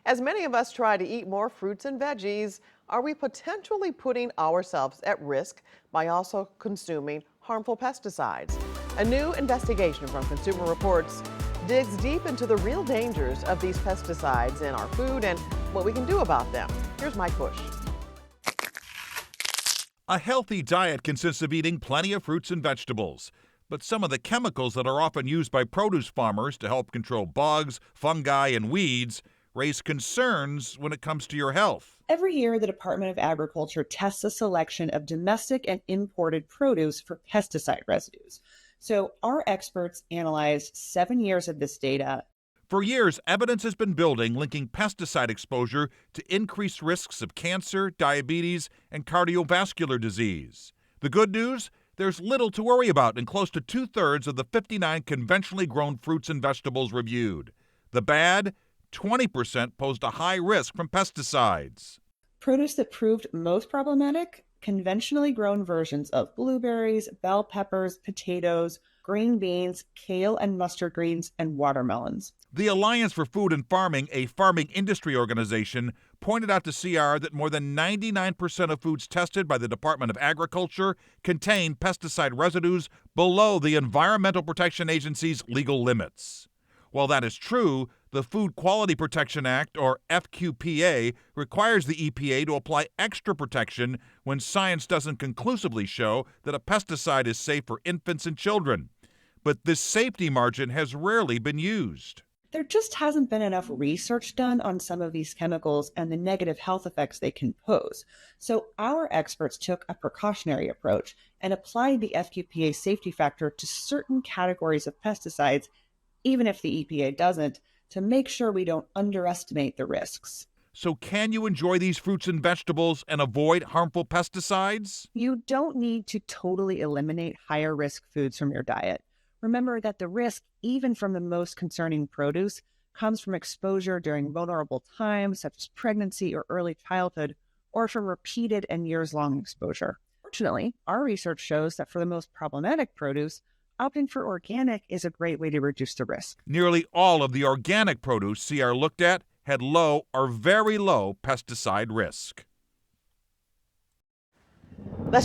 As many of us try to eat more fruits and veggies, are we potentially putting ourselves at risk by also consuming harmful pesticides? A new investigation from Consumer Reports digs deep into the real dangers of these pesticides in our food and what we can do about them. Here's Mike Bush. A healthy diet consists of eating plenty of fruits and vegetables. But some of the chemicals that are often used by produce farmers to help control bugs, fungi, and weeds raise concerns when it comes to your health. Every year, the Department of Agriculture tests a selection of domestic and imported produce for pesticide residues. So, our experts analyzed 7 years of this data. For years, evidence has been building linking pesticide exposure to increased risks of cancer, diabetes, and cardiovascular disease. The good news? There's little to worry about in close to 2/3 of the 59 conventionally grown fruits and vegetables reviewed. The bad? 20% posed a high risk from pesticides. Produce that proved most problematic: conventionally grown versions of blueberries, bell peppers, potatoes, green beans, kale and mustard greens, and watermelons. The Alliance for Food and Farming, a farming industry organization, pointed out to CR that more than 99% of foods tested by the Department of Agriculture contain pesticide residues below the Environmental Protection Agency's legal limits. While that is true, the Food Quality Protection Act, or FQPA, requires the EPA to apply extra protection when science doesn't conclusively show that a pesticide is safe for infants and children. But this safety margin has rarely been used. There just hasn't been enough research done on some of these chemicals and the negative health effects they can pose. So our experts took a precautionary approach and applied the FQPA safety factor to certain categories of pesticides, even if the EPA doesn't, to make sure we don't underestimate the risks. So can you enjoy these fruits and vegetables and avoid harmful pesticides? You don't need to totally eliminate higher risk foods from your diet. Remember that the risk, even from the most concerning produce, comes from exposure during vulnerable times, such as pregnancy or early childhood, or from repeated and years-long exposure. Fortunately, our research shows that for the most problematic produce, opting for organic is a great way to reduce the risk. Nearly all of the organic produce CR looked at had low or very low pesticide risk. Let's